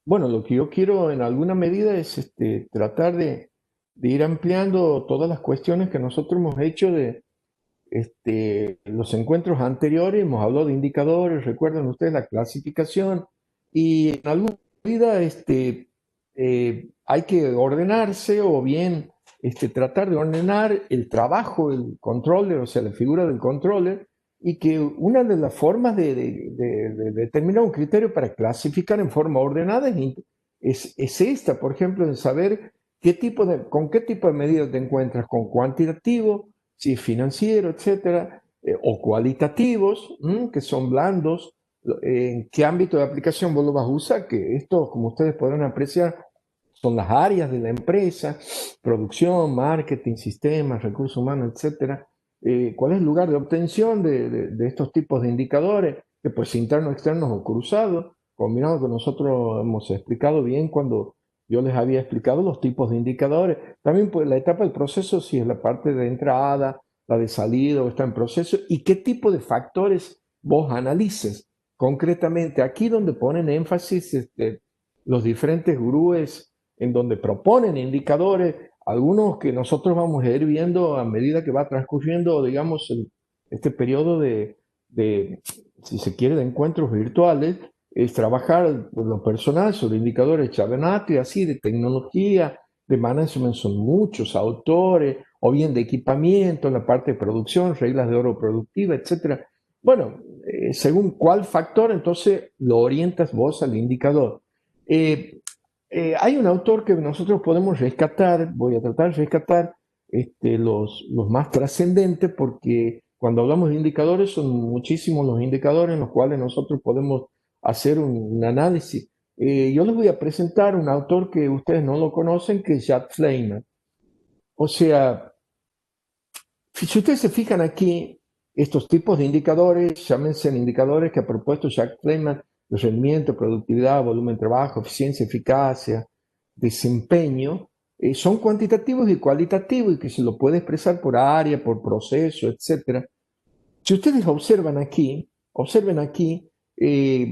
Bueno, lo que yo quiero en alguna medida es tratar de ir ampliando todas las cuestiones que nosotros hemos hecho de los encuentros anteriores. Hemos hablado de indicadores, recuerdan ustedes la clasificación, y en alguna medida hay que ordenarse o bien tratar de ordenar el trabajo del controller, o sea, la figura del controller, y que una de las formas de determinar un criterio para clasificar en forma ordenada es esta, por ejemplo, en saber con qué tipo de medidas te encuentras, con cuantitativo, si es financiero, etcétera, o cualitativos, que son blandos, en qué ámbito de aplicación vos lo vas a usar, que esto, como ustedes podrán apreciar, son las áreas de la empresa: producción, marketing, sistemas, recursos humanos, etcétera. ¿Cuál es el lugar de obtención de estos tipos de indicadores? Que pues internos, externos o cruzados, combinado que nosotros hemos explicado bien cuando yo les había explicado los tipos de indicadores. También pues la etapa del proceso, si es la parte de entrada, la de salida o está en proceso, y qué tipo de factores vos analices. Concretamente, aquí donde ponen énfasis los diferentes gurúes, en donde proponen indicadores, algunos que nosotros vamos a ir viendo a medida que va transcurriendo, digamos, este periodo de, si se quiere, de encuentros virtuales, es trabajar por lo personal sobre indicadores Chavenato y así, de tecnología, de management, son muchos autores, o bien de equipamiento, en la parte de producción, reglas de oro productiva, etcétera. Bueno, según cuál factor, entonces lo orientas vos al indicador. Eh, Hay un autor que nosotros podemos rescatar, voy a tratar de rescatar los más trascendentes, porque cuando hablamos de indicadores son muchísimos los indicadores en los cuales nosotros podemos hacer un análisis. Yo les voy a presentar un autor que ustedes no lo conocen, que es Jack Fleiman. O sea, si ustedes se fijan aquí, estos tipos de indicadores, llámense indicadores que ha propuesto Jack Fleiman: de rendimiento, productividad, volumen de trabajo, eficiencia, eficacia, desempeño, son cuantitativos y cualitativos, y que se lo puede expresar por área, por proceso, etcétera. Si ustedes observen aquí,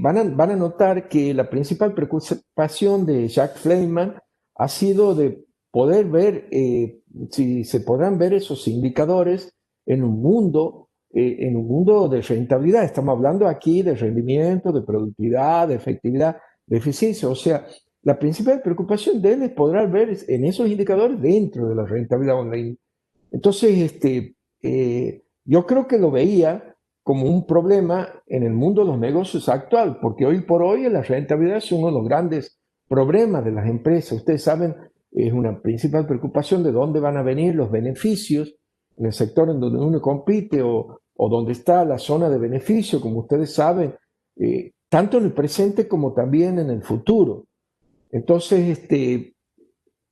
van a notar que la principal preocupación de Jack Fleiman ha sido de poder ver si se podrán ver esos indicadores en un mundo de rentabilidad. Estamos hablando aquí de rendimiento, de productividad, de efectividad, de eficiencia. O sea, la principal preocupación de él es poder ver en esos indicadores dentro de la rentabilidad online. Entonces, yo creo que lo veía como un problema en el mundo de los negocios actual, porque hoy por hoy la rentabilidad es uno de los grandes problemas de las empresas. Ustedes saben, es una principal preocupación de dónde van a venir los beneficios en el sector en donde uno compite, o donde está la zona de beneficio, como ustedes saben, tanto en el presente como también en el futuro. Entonces,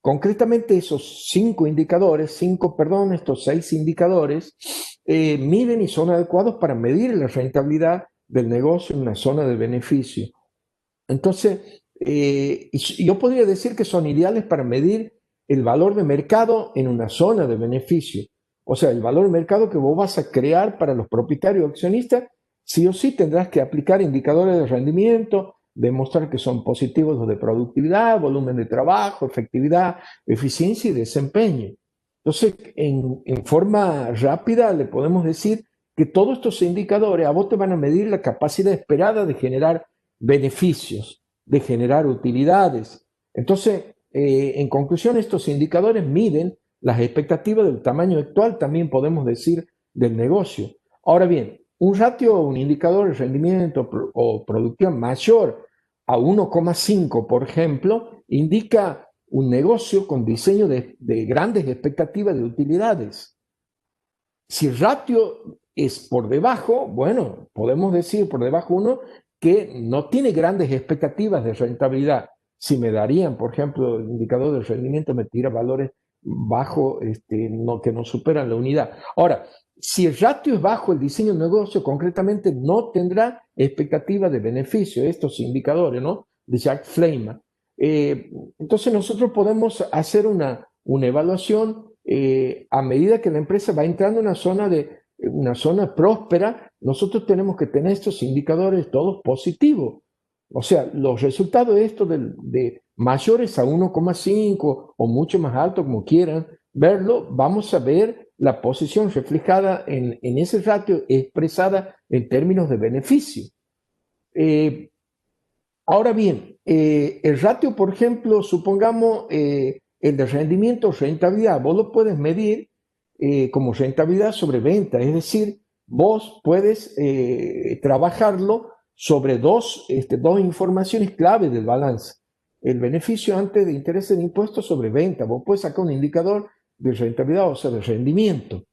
concretamente esos estos 6 indicadores, miden y son adecuados para medir la rentabilidad del negocio en una zona de beneficio. Entonces, yo podría decir que son ideales para medir el valor de mercado en una zona de beneficio. O sea, el valor de mercado que vos vas a crear para los propietarios accionistas, sí o sí tendrás que aplicar indicadores de rendimiento, demostrar que son positivos los de productividad, volumen de trabajo, efectividad, eficiencia y desempeño. Entonces, en forma rápida le podemos decir que todos estos indicadores a vos te van a medir la capacidad esperada de generar beneficios, de generar utilidades. Entonces, en conclusión, estos indicadores miden las expectativas del tamaño actual, también podemos decir, del negocio. Ahora bien, un ratio o un indicador de rendimiento o productividad mayor a 1,5, por ejemplo, indica un negocio con diseño de grandes expectativas de utilidades. Si el ratio es por debajo, bueno, podemos decir por debajo uno que no tiene grandes expectativas de rentabilidad. Si me darían, por ejemplo, el indicador de rendimiento me tira valores bajos, que no superan la unidad. Ahora, si el ratio es bajo, el diseño del negocio concretamente no tendrá expectativa de beneficio. Estos indicadores, ¿no?, de Jack Fleiman. Entonces nosotros podemos hacer una evaluación a medida que la empresa va entrando en una zona próspera. Nosotros tenemos que tener estos indicadores todos positivos. O sea, los resultados de esto de mayores a 1,5 o mucho más alto, como quieran verlo, vamos a ver la posición reflejada en ese ratio expresada en términos de beneficio. Eh, Ahora bien, el ratio, por ejemplo, supongamos el de rendimiento o rentabilidad, vos lo puedes medir como rentabilidad sobre venta, es decir, vos puedes trabajarlo sobre dos informaciones clave del balance. El beneficio antes de intereses de impuestos sobre venta. Vos puedes sacar un indicador de rentabilidad, o sea, de rendimiento.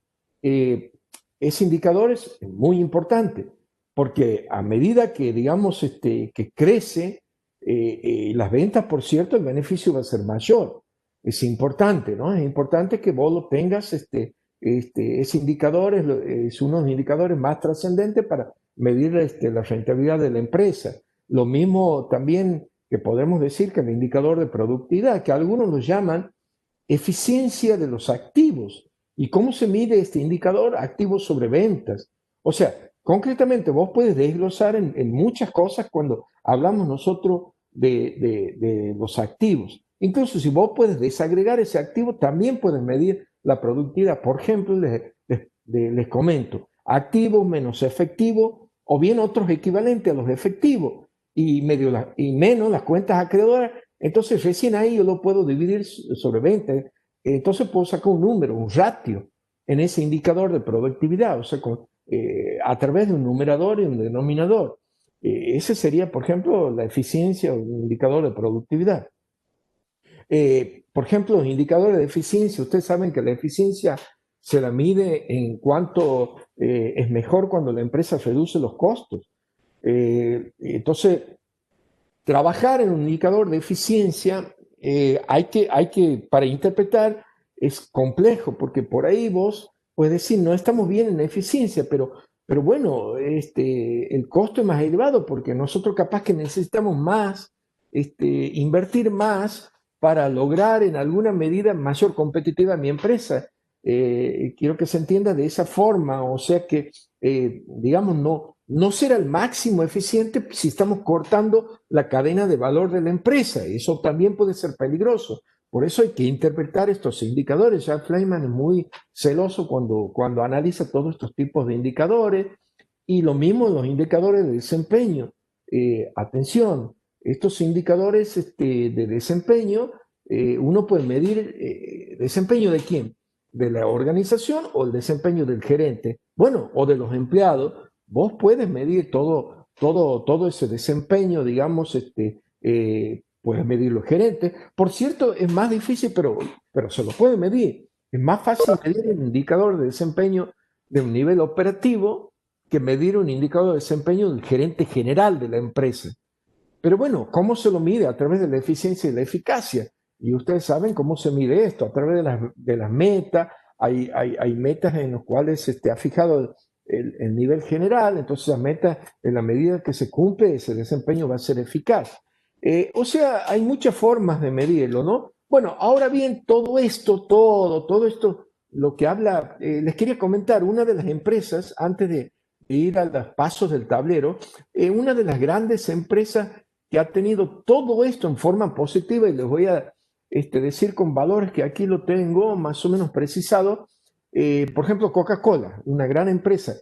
Eh, ese indicador es muy importante porque a medida que, digamos, que crece las ventas, por cierto, el beneficio va a ser mayor. Es importante, ¿no? Es importante que vos lo tengas, ese indicador es uno de los indicadores más trascendentes para medir la rentabilidad de la empresa. Lo mismo también que podemos decir que el indicador de productividad, que algunos lo llaman eficiencia de los activos. ¿Y cómo se mide este indicador? Activos sobre ventas. O sea, concretamente vos puedes desglosar en muchas cosas cuando hablamos nosotros de los activos. Incluso si vos puedes desagregar ese activo, también puedes medir la productividad. Por ejemplo, les comento, activos menos efectivo o bien otros equivalentes a los efectivos y menos las cuentas acreedoras. Entonces recién ahí yo lo puedo dividir sobre 20. Entonces puedo sacar un número, un ratio en ese indicador de productividad, o sea, a través de un numerador y un denominador. Ese sería, por ejemplo, la eficiencia o el indicador de productividad. Por ejemplo, los indicadores de eficiencia, ustedes saben que la eficiencia se la mide en cuanto es mejor cuando la empresa reduce los costos. Entonces, trabajar en un indicador de eficiencia para interpretar, es complejo, porque por ahí vos puedes decir, no estamos bien en eficiencia, pero bueno, el costo es más elevado porque nosotros capaz que necesitamos más, invertir más para lograr en alguna medida mayor competitividad a mi empresa. Quiero que se entienda de esa forma, o sea que, digamos, no será el máximo eficiente si estamos cortando la cadena de valor de la empresa. Eso también puede ser peligroso. Por eso hay que interpretar estos indicadores. Jack Fleiman es muy celoso cuando analiza todos estos tipos de indicadores y lo mismo los indicadores de desempeño. Atención, estos indicadores de desempeño, uno puede medir desempeño de quién, de la organización o el desempeño del gerente, bueno, o de los empleados. Vos puedes medir todo ese desempeño, digamos, puedes medir los gerentes. Por cierto, es más difícil, pero se lo puede medir. Es más fácil medir un indicador de desempeño de un nivel operativo que medir un indicador de desempeño del gerente general de la empresa. Pero bueno, ¿cómo se lo mide? A través de la eficiencia y la eficacia. Y ustedes saben cómo se mide esto, a través de las metas. Hay metas en las cuales se ha fijado el nivel general, entonces las metas, en la medida que se cumple, ese desempeño va a ser eficaz. O sea, hay muchas formas de medirlo, ¿no? Bueno, ahora bien, todo esto, lo que habla, les quería comentar, una de las empresas, antes de ir a los pasos del tablero, una de las grandes empresas que ha tenido todo esto en forma positiva, y les voy a decir con valores que aquí lo tengo más o menos precisado. Por ejemplo, Coca-Cola, una gran empresa.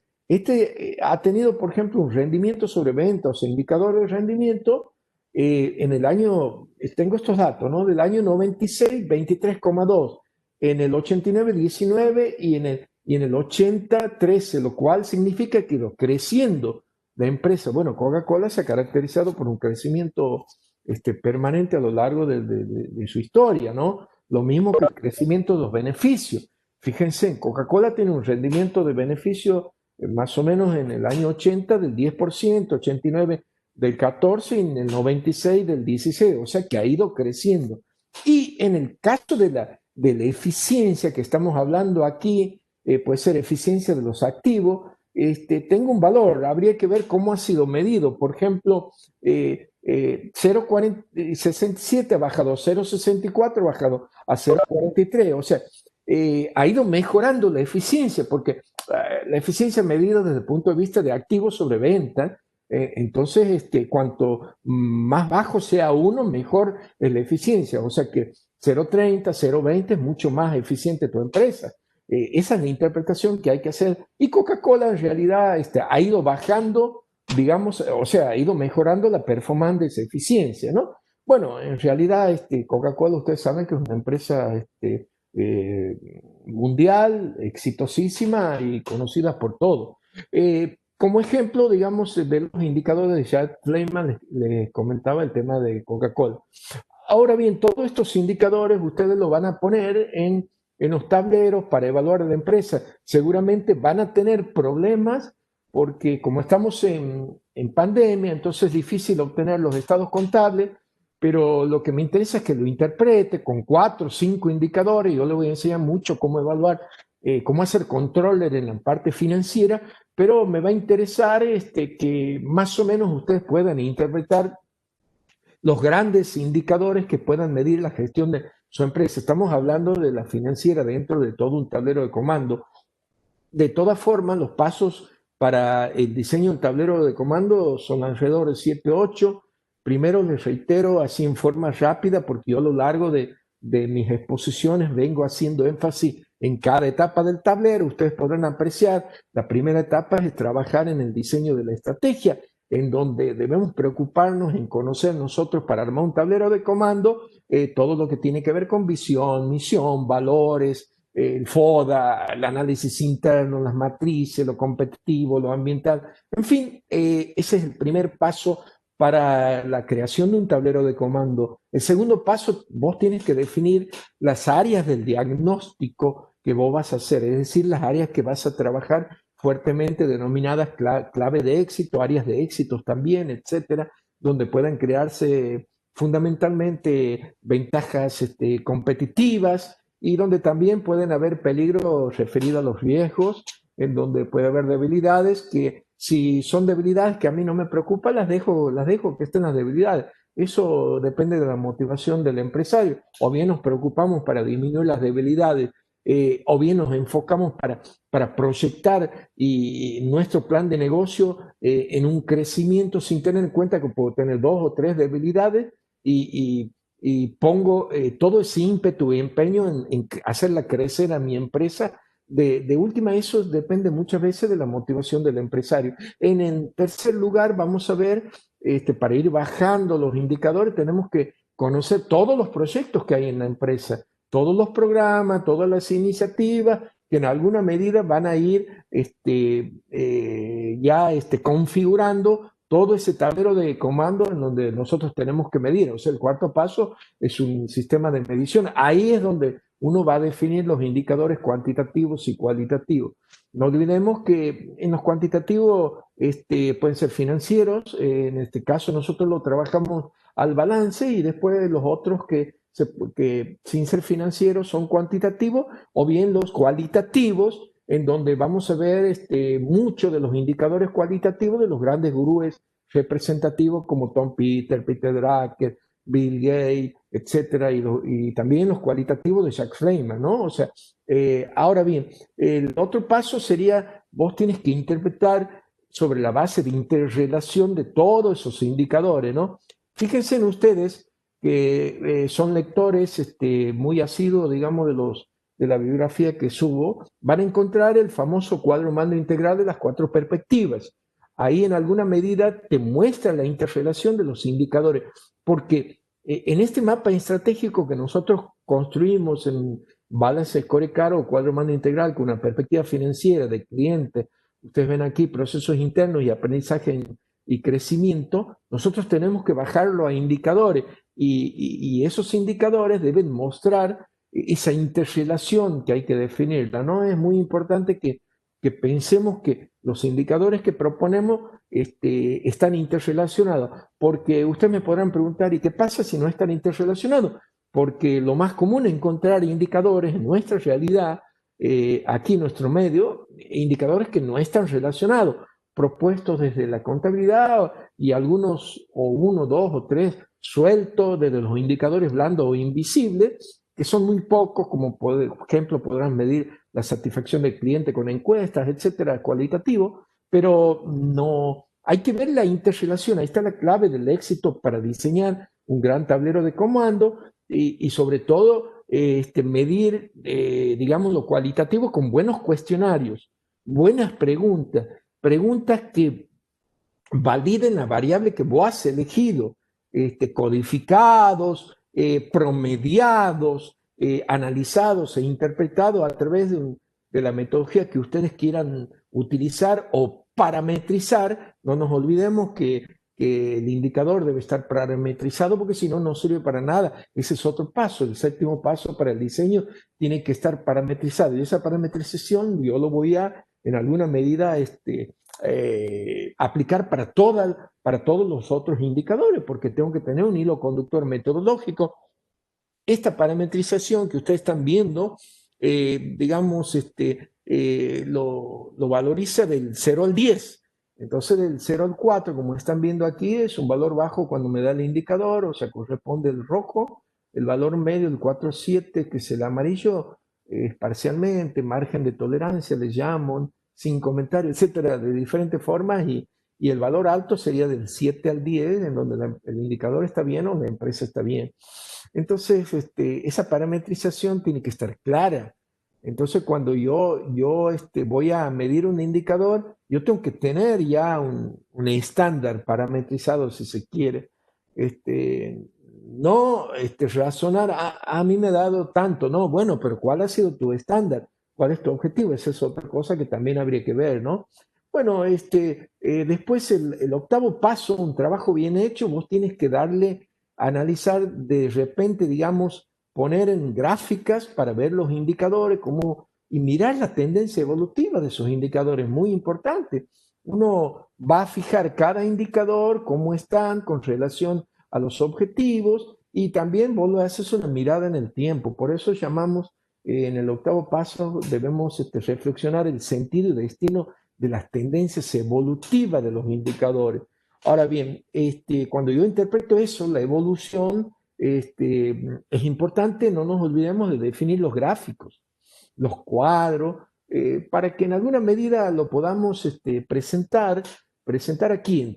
Ha tenido, por ejemplo, un rendimiento sobre ventas, o sea, indicador de rendimiento, en el año, tengo estos datos, ¿no? Del año 96, 23,2, en el 89, 19 y en el 80, 13, lo cual significa que ido creciendo la empresa. Bueno, Coca-Cola se ha caracterizado por un crecimiento permanente a lo largo de su historia, ¿no? Lo mismo que el crecimiento de los beneficios. Fíjense, Coca-Cola tiene un rendimiento de beneficio más o menos en el año 80 del 10%, 89 del 14 y en el 96 del 16, o sea que ha ido creciendo. Y en el caso de la eficiencia que estamos hablando aquí, puede ser eficiencia de los activos, tengo un valor, habría que ver cómo ha sido medido. Por ejemplo, 0,67 ha bajado, 0,64 ha bajado a 0,43, o sea, ha ido mejorando la eficiencia, porque la eficiencia medida desde el punto de vista de activos sobre venta, Entonces, cuanto más bajo sea uno, mejor es la eficiencia. O sea que 0,30, 0,20 es mucho más eficiente tu empresa. Esa es la interpretación que hay que hacer. Y Coca-Cola en realidad ha ido bajando, digamos, o sea, ha ido mejorando la performance de esa eficiencia, ¿no? Bueno, en realidad Coca-Cola, ustedes saben que es una empresa eh, mundial, exitosísima y conocida por todo. Como ejemplo, digamos, de los indicadores de Jack Fleiman, les comentaba el tema de Coca-Cola. Ahora bien, todos estos indicadores ustedes los van a poner en los tableros para evaluar la empresa. Seguramente van a tener problemas porque como estamos en pandemia, entonces es difícil obtener los estados contables, pero lo que me interesa es que lo interprete con 4 o 5 indicadores. Yo le voy a enseñar mucho cómo evaluar, cómo hacer controller en la parte financiera, pero me va a interesar que más o menos ustedes puedan interpretar los grandes indicadores que puedan medir la gestión de su empresa. Estamos hablando de la financiera dentro de todo un tablero de comando. De todas formas, los pasos para el diseño del tablero de comando son alrededor de 7, 8. Primero les reitero así en forma rápida, porque yo a lo largo de mis exposiciones vengo haciendo énfasis en cada etapa del tablero. Ustedes podrán apreciar, la primera etapa es trabajar en el diseño de la estrategia, en donde debemos preocuparnos en conocer nosotros para armar un tablero de comando, todo lo que tiene que ver con visión, misión, valores, el FODA, el análisis interno, las matrices, lo competitivo, lo ambiental. En fin, ese es el primer paso para la creación de un tablero de comando. El segundo paso, vos tienes que definir las áreas del diagnóstico que vos vas a hacer, es decir, las áreas que vas a trabajar fuertemente denominadas clave de éxito, áreas de éxitos también, etcétera, donde puedan crearse fundamentalmente ventajas competitivas y donde también pueden haber peligros referidos a los riesgos, en donde puede haber debilidades que si son debilidades que a mí no me preocupan, las dejo que estén las debilidades. Eso depende de la motivación del empresario. O bien nos preocupamos para disminuir las debilidades, o bien nos enfocamos para proyectar nuestro plan de negocio en un crecimiento sin tener en cuenta que puedo tener 2 o 3 debilidades y pongo todo ese ímpetu y empeño en hacerla crecer a mi empresa. De última, eso depende muchas veces de la motivación del empresario. En el tercer lugar, vamos a ver, para ir bajando los indicadores, tenemos que conocer todos los proyectos que hay en la empresa, todos los programas, todas las iniciativas que en alguna medida van a ir ya configurando todo ese tablero de comando en donde nosotros tenemos que medir. O sea, el cuarto paso es un sistema de medición. Ahí es donde uno va a definir los indicadores cuantitativos y cualitativos. No olvidemos que en los cuantitativos pueden ser financieros, en este caso nosotros lo trabajamos al balance y después los otros que sin ser financieros son cuantitativos, o bien los cualitativos, en donde vamos a ver muchos de los indicadores cualitativos de los grandes gurúes representativos como Tom Peters, Peter Drucker, Bill Gates, etcétera, y también los cualitativos de Jack Fleiman, ¿no? O sea, ahora bien, el otro paso sería, vos tienes que interpretar sobre la base de interrelación de todos esos indicadores, ¿no? Fíjense en ustedes que son lectores muy asiduos, digamos, de la bibliografía que subo, van a encontrar el famoso cuadro mando integral de las 4 perspectivas. Ahí en alguna medida te muestra la interrelación de los indicadores, porque en este mapa estratégico que nosotros construimos en Balance Scorecard o cuadro mando integral con una perspectiva financiera de cliente, ustedes ven aquí procesos internos y aprendizaje y crecimiento, nosotros tenemos que bajarlo a indicadores y esos indicadores deben mostrar esa interrelación que hay que definirla, ¿no? Es muy importante que pensemos que los indicadores que proponemos están interrelacionados, porque ustedes me podrán preguntar, ¿y qué pasa si no están interrelacionados? Porque lo más común es encontrar indicadores en nuestra realidad, aquí en nuestro medio, indicadores que no están relacionados, propuestos desde la contabilidad y algunos, o 1, 2 o 3 sueltos desde los indicadores blandos o invisibles, que son muy pocos, como por ejemplo podrán medir la satisfacción del cliente con encuestas, etcétera, cualitativo, pero hay que ver la interrelación. Ahí está la clave del éxito para diseñar un gran tablero de comando y sobre todo medir, digamos, lo cualitativo con buenos cuestionarios, buenas preguntas, preguntas que validen la variable que vos has elegido, codificados, promediados, analizados e interpretados a través de la metodología que ustedes quieran utilizar o parametrizar. No nos olvidemos que el indicador debe estar parametrizado porque si no, no sirve para nada. Ese es otro paso. El séptimo paso para el diseño tiene que estar parametrizado. Y esa parametrización yo lo voy a, en alguna medida, aplicar para todos los otros indicadores, porque tengo que tener un hilo conductor metodológico. Esta parametrización que ustedes están viendo, digamos, lo valoriza del 0 al 10. Entonces, del 0 al 4, como están viendo aquí, es un valor bajo cuando me da el indicador, o sea, corresponde el rojo, el valor medio, el 4 al 7, que es el amarillo, parcialmente, margen de tolerancia, les llaman, sin comentarios, etcétera, de diferentes formas, y el valor alto sería del 7 al 10, en donde el indicador está bien o la empresa está bien. Entonces, esa parametrización tiene que estar clara. Entonces, cuando yo voy a medir un indicador, yo tengo que tener ya un estándar parametrizado, si se quiere. No razonar, a mí me ha dado tanto, no, bueno, pero ¿cuál ha sido tu estándar? ¿Cuál es tu objetivo? Esa es otra cosa que también habría que ver, ¿no? Bueno, después el octavo paso, un trabajo bien hecho, vos tienes que darle analizar de repente, digamos, poner en gráficas para ver los indicadores y mirar la tendencia evolutiva de esos indicadores, muy importante. Uno va a fijar cada indicador, cómo están con relación a los objetivos y también vos lo haces una mirada en el tiempo. Por eso llamamos, en el octavo paso, debemos reflexionar el sentido y destino de las tendencias evolutivas de los indicadores. Ahora bien, cuando yo interpreto eso, la evolución, es importante, no nos olvidemos de definir los gráficos, los cuadros, para que en alguna medida lo podamos presentar aquí,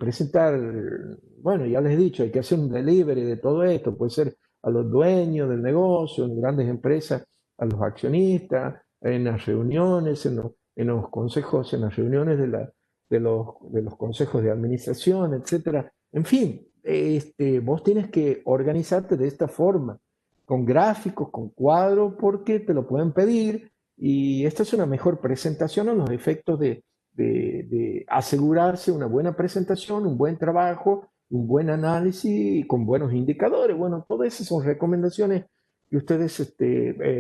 bueno, ya les he dicho, hay que hacer un delivery de todo esto, puede ser a los dueños del negocio, en grandes empresas, a los accionistas, en las reuniones, en los consejos, en las reuniones de los consejos de administración, etcétera. En fin, vos tienes que organizarte de esta forma, con gráficos, con cuadros, porque te lo pueden pedir y esta es una mejor presentación a los efectos de asegurarse una buena presentación, un buen trabajo, un buen análisis y con buenos indicadores. Bueno, todas esas son recomendaciones que ustedes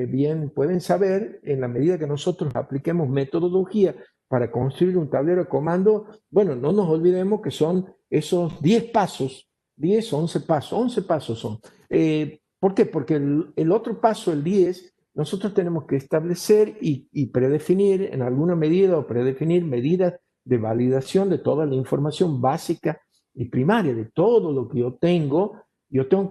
bien pueden saber en la medida que nosotros apliquemos metodología para construir un tablero de comando. Bueno, no nos olvidemos que son esos 10 pasos, 10, 11 pasos, 11 pasos son. ¿Por qué? Porque el otro paso, el 10, nosotros tenemos que establecer y predefinir en alguna medida o predefinir medidas de validación de toda la información básica y primaria, de todo lo que yo tengo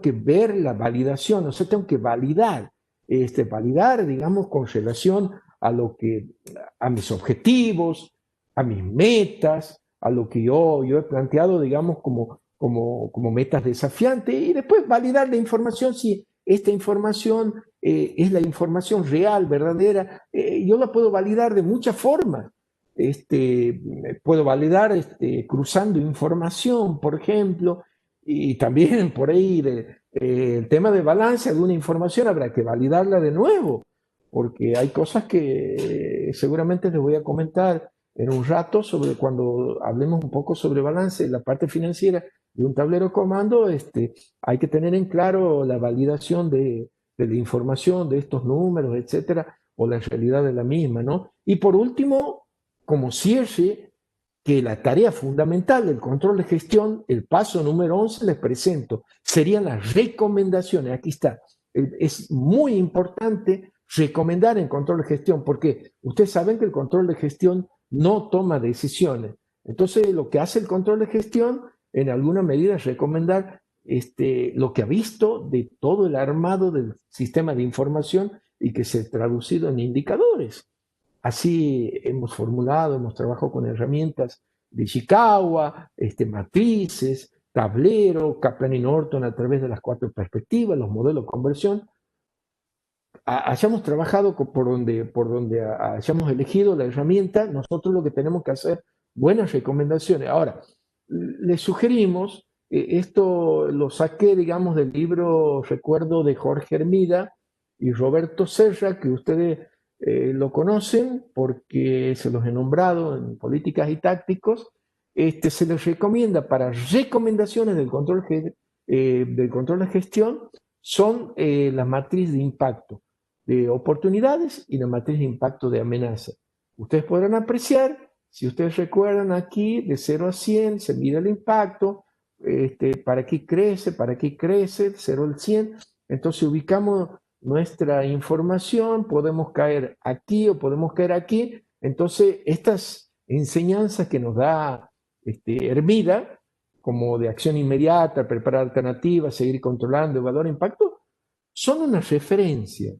que ver la validación, o sea, tengo que validar, digamos, con relación a mis objetivos, a mis metas, a lo que yo he planteado, digamos, como metas desafiantes, y después validar la información si esta información es la información real, verdadera. Yo la puedo validar de muchas formas. Puedo validar cruzando información, por ejemplo, y también por ahí el tema de balance de una información habrá que validarla de nuevo, porque hay cosas que seguramente les voy a comentar en un rato sobre cuando hablemos un poco sobre balance, la parte financiera de un tablero de comando. Hay que tener en claro la validación de la información, de estos números, etcétera, o la realidad de la misma, ¿no? Y por último, como cierre, que la tarea fundamental del control de gestión, el paso número 11, les presento, serían las recomendaciones. Aquí está. Es muy importante recomendar en control de gestión, porque ustedes saben que el control de gestión no toma decisiones. Entonces, lo que hace el control de gestión, en alguna medida, es recomendar lo que ha visto de todo el armado del sistema de información y que se ha traducido en indicadores. Así hemos formulado, hemos trabajado con herramientas de Ishikawa, matrices, tablero, Kaplan y Norton a través de las 4 perspectivas, los modelos de conversión, hayamos trabajado por donde hayamos elegido la herramienta, nosotros lo que tenemos que hacer, buenas recomendaciones. Ahora, les sugerimos, esto lo saqué, digamos, del libro, recuerdo, de Jorge Hermida y Roberto Serra, que ustedes lo conocen porque se los he nombrado en Políticas y Tácticos. Se les recomienda para recomendaciones del control de gestión, son la matriz de impacto de oportunidades y la matriz de impacto de amenaza. Ustedes podrán apreciar, si ustedes recuerdan aquí, de 0 a 100 se mide el impacto, para qué crece, 0 al 100. Entonces ubicamos nuestra información, podemos caer aquí o podemos caer aquí. Entonces estas enseñanzas que nos da Hermida, como de acción inmediata, preparar alternativas, seguir controlando, evaluar impacto, son una referencia.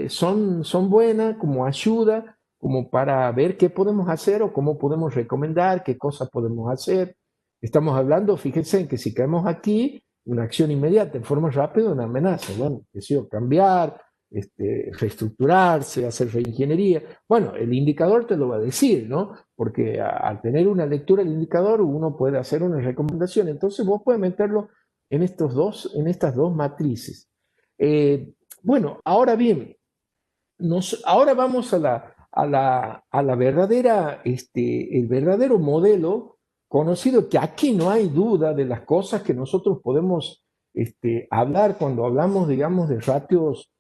Son buenas como ayuda, como para ver qué podemos hacer o cómo podemos recomendar, qué cosas podemos hacer. Estamos hablando, fíjense, en que si caemos aquí, una acción inmediata, en forma rápida, una amenaza. Bueno, cambiar, reestructurarse, hacer reingeniería. Bueno, el indicador te lo va a decir, ¿no? Porque al tener una lectura del indicador, uno puede hacer una recomendación. Entonces vos puedes meterlo en estas dos matrices. Bueno, ahora bien, ahora vamos a la verdadera, el verdadero modelo conocido, que aquí no hay duda de las cosas que nosotros podemos hablar cuando hablamos, digamos, de ratios,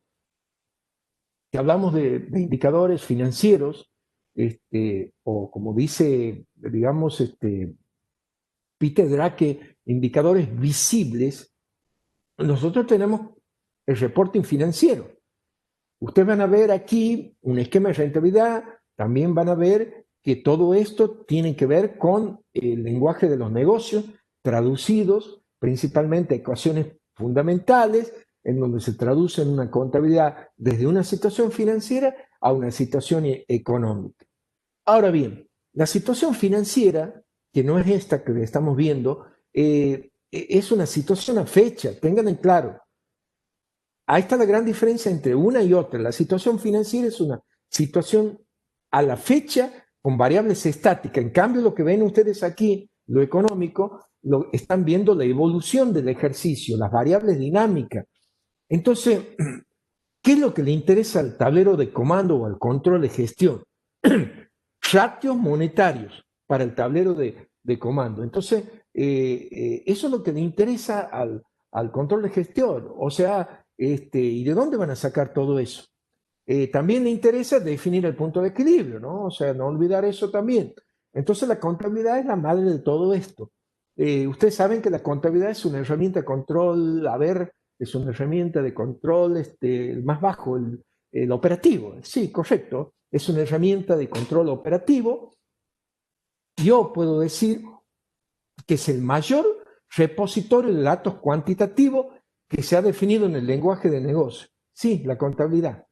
que hablamos de indicadores financieros, o como dice, digamos, Peter Drucker, indicadores visibles. Nosotros tenemos el reporting financiero. Ustedes van a ver aquí un esquema de rentabilidad, también van a ver que todo esto tiene que ver con el lenguaje de los negocios, traducidos principalmente a ecuaciones fundamentales, en donde se traduce en una contabilidad desde una situación financiera a una situación económica. Ahora bien, la situación financiera, que no es esta que estamos viendo, es una situación a fecha, tengan en claro. Ahí está la gran diferencia entre una y otra. La situación financiera es una situación a la fecha con variables estáticas. En cambio, lo que ven ustedes aquí, lo económico, están viendo la evolución del ejercicio, las variables dinámicas. Entonces, ¿qué es lo que le interesa al tablero de comando o al control de gestión? Ratios monetarios para el tablero de comando. Entonces, eso es lo que le interesa al control de gestión. O sea, ¿y de dónde van a sacar todo eso? También le interesa definir el punto de equilibrio, ¿no? O sea, no olvidar eso también. Entonces, la contabilidad es la madre de todo esto. Ustedes saben que la contabilidad es una herramienta de control, es una herramienta de control más bajo, el operativo. Sí, correcto. Es una herramienta de control operativo. Yo puedo decir que es el mayor repositorio de datos cuantitativos que se ha definido en el lenguaje de negocio. Sí, la contabilidad.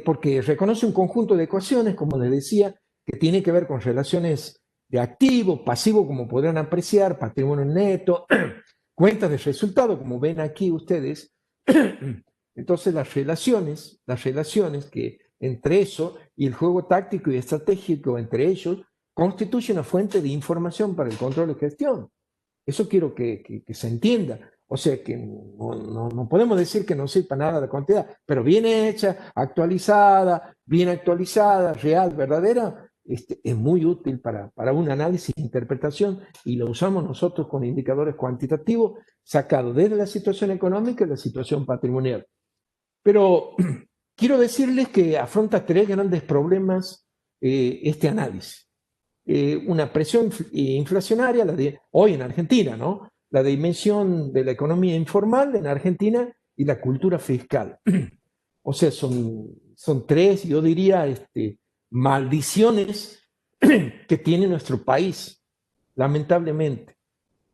Porque reconoce un conjunto de ecuaciones, como les decía, que tiene que ver con relaciones de activo, pasivo, como podrán apreciar, patrimonio neto, cuentas de resultado, como ven aquí ustedes. Entonces las relaciones que entre eso y el juego táctico y estratégico entre ellos constituye una fuente de información para el control de gestión. Eso quiero que se entienda. O sea que no podemos decir que no sirva nada la cantidad, pero bien hecha, bien actualizada, real, verdadera, es muy útil para un análisis e interpretación, y lo usamos nosotros con indicadores cuantitativos sacados desde la situación económica y la situación patrimonial. Pero quiero decirles que afronta 3 grandes problemas este análisis. Una presión inflacionaria, la de hoy en Argentina, ¿no? La dimensión de la economía informal en Argentina y la cultura fiscal. O sea, son 3, yo diría, maldiciones que tiene nuestro país, lamentablemente.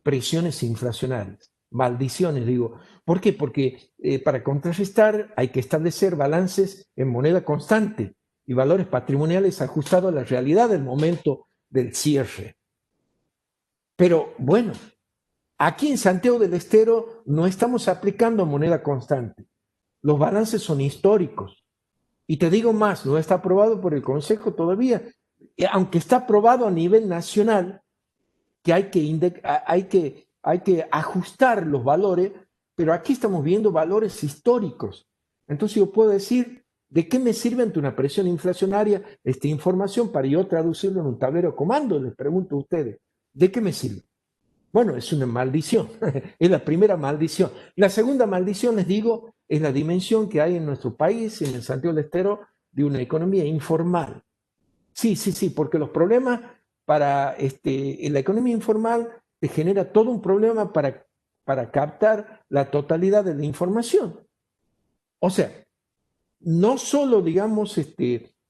Presiones inflacionarias, maldiciones, digo. ¿Por qué? Porque para contrarrestar hay que establecer balances en moneda constante y valores patrimoniales ajustados a la realidad del momento del cierre. Pero bueno, aquí en Santiago del Estero no estamos aplicando moneda constante. Los balances son históricos. Y te digo más, no está aprobado por el Consejo todavía. Aunque está aprobado a nivel nacional, que hay que ajustar los valores, pero aquí estamos viendo valores históricos. Entonces yo puedo decir, ¿de qué me sirve ante una presión inflacionaria esta información para yo traducirlo en un tablero de comando? Les pregunto a ustedes, ¿de qué me sirve? Bueno, es una maldición, es la primera maldición. La segunda maldición, les digo, es la dimensión que hay en nuestro país, en el Santiago del Estero, de una economía informal. Sí, sí, sí, porque los problemas en la economía informal te genera todo un problema para captar la totalidad de la información. O sea, no solo, digamos,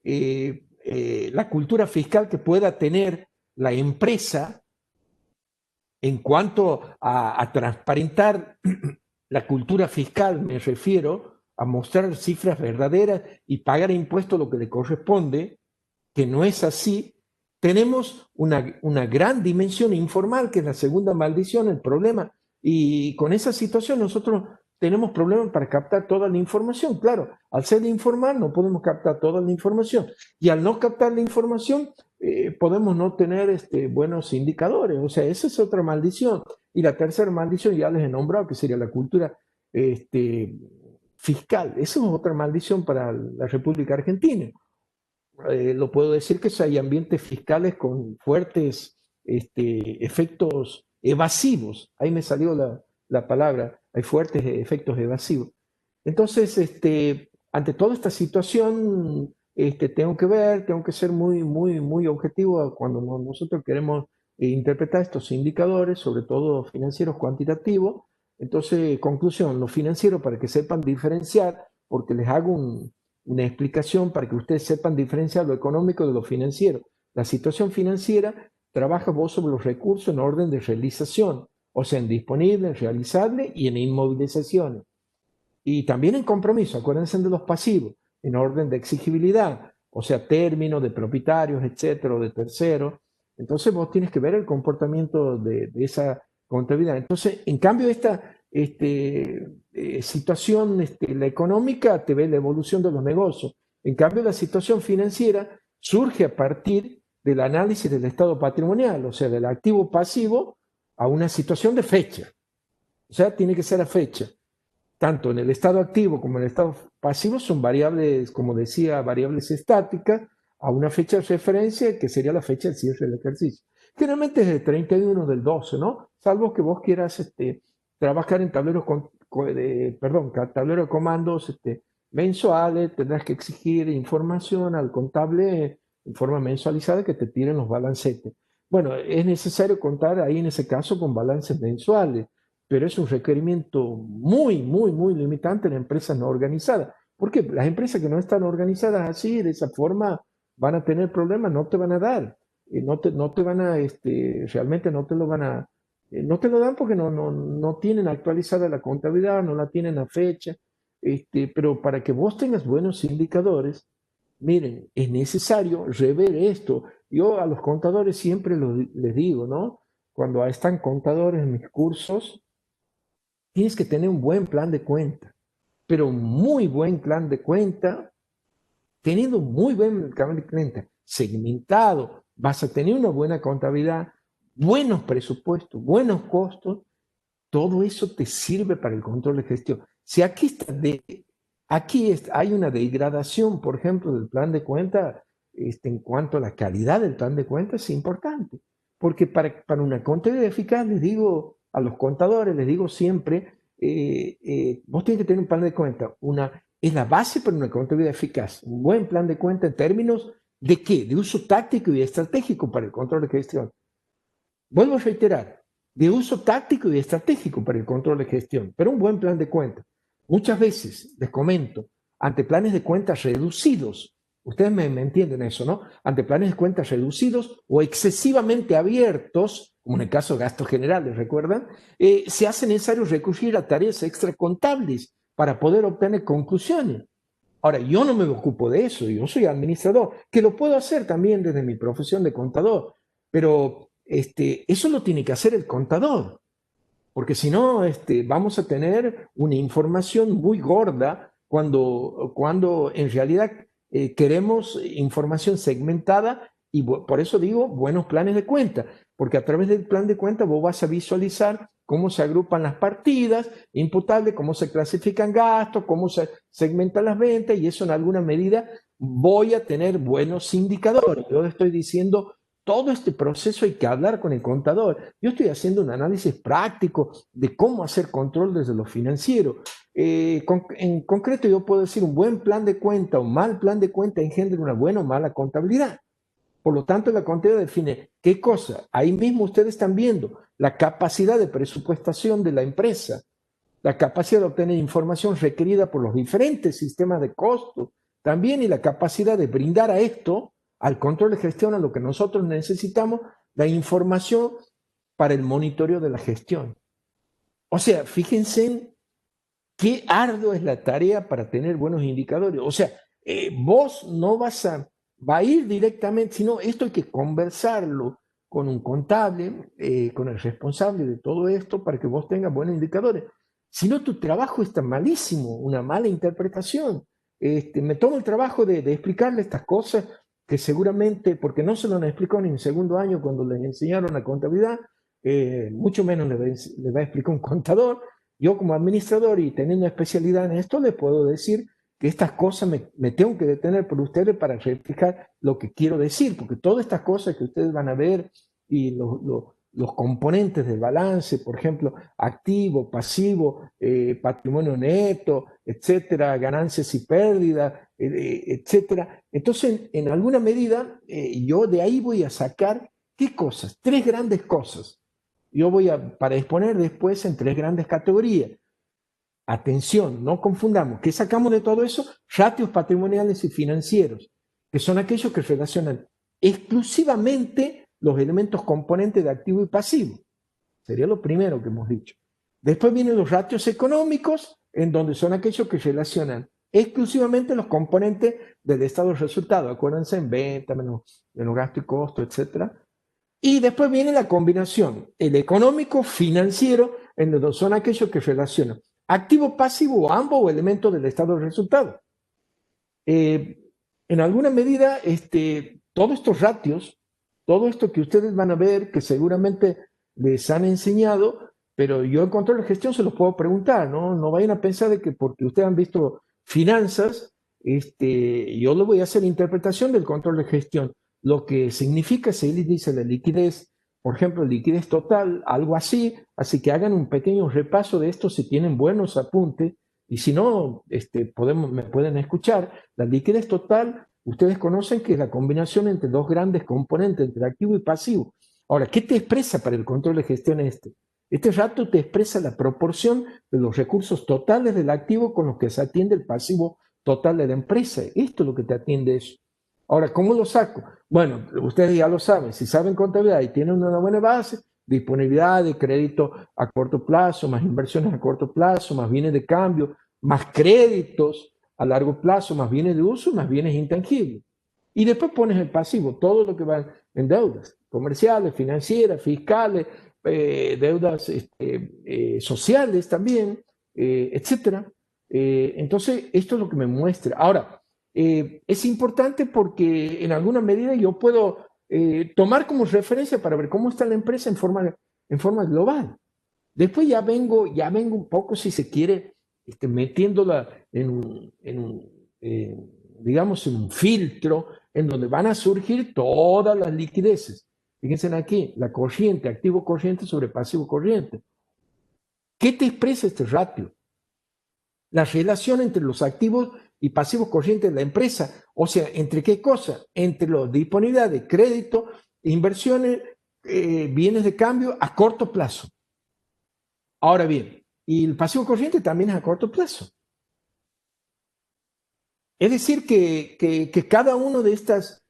la cultura fiscal que pueda tener la empresa en cuanto a transparentar la cultura fiscal, me refiero a mostrar cifras verdaderas y pagar impuestos lo que le corresponde, que no es así, tenemos una gran dimensión informal, que es la segunda maldición, el problema. Y con esa situación nosotros tenemos problemas para captar toda la información. Claro, al ser informal no podemos captar toda la información. Y al no captar la información, podemos no tener buenos indicadores. O sea, esa es otra maldición. Y la tercera maldición ya les he nombrado, que sería la cultura este, fiscal. Esa es otra maldición para la República Argentina. Lo puedo decir que hay ambientes fiscales con fuertes efectos evasivos. Ahí me salió la palabra, hay fuertes efectos evasivos. Entonces, ante toda esta situación, tengo que ser muy, muy, muy objetivo cuando nosotros queremos interpretar estos indicadores, sobre todo financieros cuantitativos. Entonces, conclusión, los financieros para que sepan diferenciar, porque les hago una explicación para que ustedes sepan diferenciar lo económico de lo financiero. La situación financiera trabaja vos sobre los recursos en orden de realización, o sea, en disponible, en realizable y en inmovilizaciones. Y también en compromiso, acuérdense de los pasivos, en orden de exigibilidad, o sea, términos de propietarios, etcétera, o de terceros. Entonces vos tienes que ver el comportamiento de esa contabilidad. Entonces, en cambio, esta situación, la económica, te ve la evolución de los negocios. En cambio, la situación financiera surge a partir del análisis del estado patrimonial, o sea, del activo pasivo a una situación de fecha. O sea, tiene que ser a fecha. Tanto en el estado activo como en el estado pasivo son variables, como decía, variables estáticas a una fecha de referencia que sería la fecha del cierre del ejercicio. Generalmente es el 31 del 12, ¿no? Salvo que vos quieras trabajar en tableros tablero de comandos mensuales, tendrás que exigir información al contable en forma mensualizada que te tiren los balancetes. Bueno, es necesario contar ahí en ese caso con balances mensuales, pero es un requerimiento muy, muy, muy limitante en empresas no organizadas. Porque las empresas que no están organizadas así, de esa forma, van a tener problemas, no te van a dar, no te van a, realmente no te lo van a, no te lo dan porque no tienen actualizada la contabilidad, no la tienen a fecha, pero para que vos tengas buenos indicadores, miren, es necesario rever esto. Yo a los contadores siempre les digo, ¿no? Cuando están contadores en mis cursos, tienes que tener un buen plan de cuenta, pero un muy buen plan de cuenta, teniendo un muy buen plan de cuenta segmentado, vas a tener una buena contabilidad, buenos presupuestos, buenos costos, todo eso te sirve para el control de gestión. Si hay una degradación, por ejemplo, del plan de cuenta, en cuanto a la calidad del plan de cuenta, es importante. Porque para una contabilidad eficaz, les digo a los contadores, les digo siempre, vos tienes que tener un plan de cuenta. Es la base para una contabilidad eficaz. Un buen plan de cuenta en términos de qué? De uso táctico y estratégico para el control de gestión. Vuelvo a reiterar, de uso táctico y estratégico para el control de gestión, pero un buen plan de cuenta. Muchas veces, les comento, ante planes de cuentas reducidos, ustedes me entienden eso, ¿no? Ante planes de cuentas reducidos o excesivamente abiertos, como en el caso de gastos generales, ¿recuerdan? Se hace necesario recurrir a tareas extracontables para poder obtener conclusiones. Ahora, yo no me ocupo de eso, yo soy administrador, que lo puedo hacer también desde mi profesión de contador, pero eso lo tiene que hacer el contador, porque si no, vamos a tener una información muy gorda cuando en realidad queremos información segmentada y por eso digo buenos planes de cuenta, porque a través del plan de cuenta vos vas a visualizar cómo se agrupan las partidas imputables, cómo se clasifican gastos, cómo se segmentan las ventas y eso en alguna medida voy a tener buenos indicadores. Yo estoy diciendo todo este proceso hay que hablar con el contador. Yo estoy haciendo un análisis práctico de cómo hacer control desde lo financiero. En concreto, yo puedo decir un buen plan de cuenta o un mal plan de cuenta engendra una buena o mala contabilidad. Por lo tanto, la contabilidad define qué cosa. Ahí mismo ustedes están viendo la capacidad de presupuestación de la empresa, la capacidad de obtener información requerida por los diferentes sistemas de costo, también y la capacidad de brindar a esto, al control de gestión, a lo que nosotros necesitamos, la información para el monitoreo de la gestión. O sea, fíjense en qué arduo es la tarea para tener buenos indicadores. O sea, vos no va a ir directamente, sino esto hay que conversarlo con un contable, con el responsable de todo esto para que vos tengas buenos indicadores. Si no, tu trabajo está malísimo, una mala interpretación. Me tomo el trabajo de explicarle estas cosas que seguramente, porque no se lo han explicado ni en segundo año cuando les enseñaron la contabilidad, mucho menos le va a explicar un contador. Yo como administrador y teniendo especialidad en esto, les puedo decir que estas cosas me tengo que detener por ustedes para reflejar lo que quiero decir, porque todas estas cosas que ustedes van a ver y los componentes del balance, por ejemplo, activo, pasivo, patrimonio neto, etcétera, ganancias y pérdidas, etcétera. Entonces, en alguna medida, yo de ahí voy a sacar, ¿qué cosas? Tres grandes cosas. Yo para exponer después en tres grandes categorías. Atención, no confundamos. ¿Qué sacamos de todo eso? Ratios patrimoniales y financieros, que son aquellos que relacionan exclusivamente los elementos componentes de activo y pasivo. Sería lo primero que hemos dicho. Después vienen los ratios económicos, en donde son aquellos que relacionan exclusivamente los componentes del estado de resultado. Acuérdense, en venta, menos gasto y costo, etcétera. Y después viene la combinación, el económico, financiero, en donde son aquellos que relacionan activo, pasivo o ambos elementos del estado de resultado. En alguna medida, todos estos ratios, todo esto que ustedes van a ver, que seguramente les han enseñado, pero yo en control de gestión se los puedo preguntar, ¿no? No vayan a pensar de que porque ustedes han visto finanzas, yo les voy a hacer interpretación del control de gestión. Lo que significa, se les dice la liquidez, por ejemplo, liquidez total, algo así que hagan un pequeño repaso de esto si tienen buenos apuntes, y si no, me pueden escuchar. La liquidez total, ustedes conocen que es la combinación entre dos grandes componentes, entre activo y pasivo. Ahora, ¿qué te expresa para el control de gestión este? Este rato te expresa la proporción de los recursos totales del activo con los que se atiende el pasivo total de la empresa. Esto es lo que te atiende eso. Ahora, ¿cómo lo saco? Bueno, ustedes ya lo saben, si saben contabilidad y tienen una buena base, disponibilidad de crédito a corto plazo, más inversiones a corto plazo, más bienes de cambio, más créditos a largo plazo, más bienes de uso, más bienes intangibles. Y después pones el pasivo, todo lo que va en deudas, comerciales, financieras, fiscales, deudas sociales también, etcétera. Entonces, esto es lo que me muestra. Ahora, es importante porque en alguna medida yo puedo tomar como referencia para ver cómo está la empresa en forma global. Después ya vengo un poco, si se quiere, metiéndola digamos, en un filtro en donde van a surgir todas las liquideces. Fíjense aquí, la corriente, activo corriente sobre pasivo corriente. ¿Qué te expresa este ratio? La relación entre los activos y pasivos corrientes de la empresa. O sea, ¿entre qué cosa? Entre la disponibilidad de crédito, inversiones, bienes de cambio a corto plazo. Ahora bien, y el pasivo corriente también es a corto plazo. Es decir, que cada uno de estos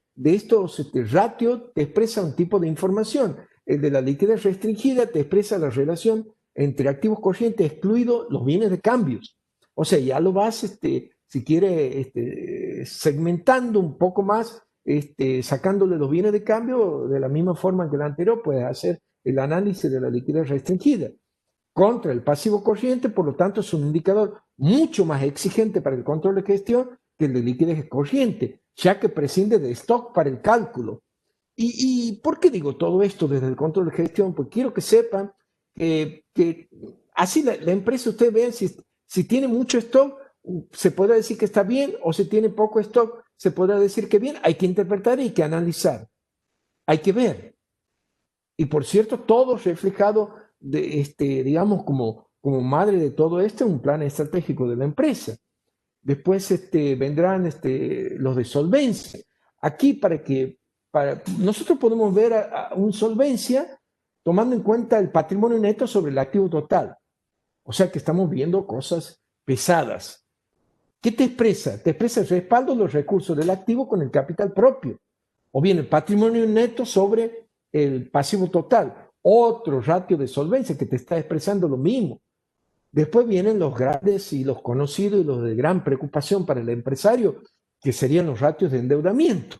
ratios te expresa un tipo de información. El de la liquidez restringida te expresa la relación entre activos corrientes, excluidos los bienes de cambios. O sea, ya lo vas, si quiere, segmentando un poco más sacándole los bienes de cambio de la misma forma que el anterior, puedes hacer el análisis de la liquidez restringida contra el pasivo corriente, por lo tanto es un indicador mucho más exigente para el control de gestión que el de liquidez corriente, ya que prescinde de stock para el cálculo. ¿Y por qué digo todo esto desde el control de gestión? Pues quiero que sepan que así la empresa, ustedes vean si tiene mucho stock, se podrá decir que está bien, o si tiene poco stock, se podrá decir que bien. Hay que interpretar y hay que analizar, hay que ver. Y por cierto, todo reflejado, digamos, como madre de todo esto, un plan estratégico de la empresa. Después vendrán los de solvencia. Aquí nosotros podemos ver a un solvencia tomando en cuenta el patrimonio neto sobre el activo total. O sea que estamos viendo cosas pesadas. ¿Qué te expresa? Te expresa el respaldo de los recursos del activo con el capital propio. O bien el patrimonio neto sobre el pasivo total. Otro ratio de solvencia que te está expresando lo mismo. Después vienen los grandes y los conocidos y los de gran preocupación para el empresario, que serían los ratios de endeudamiento.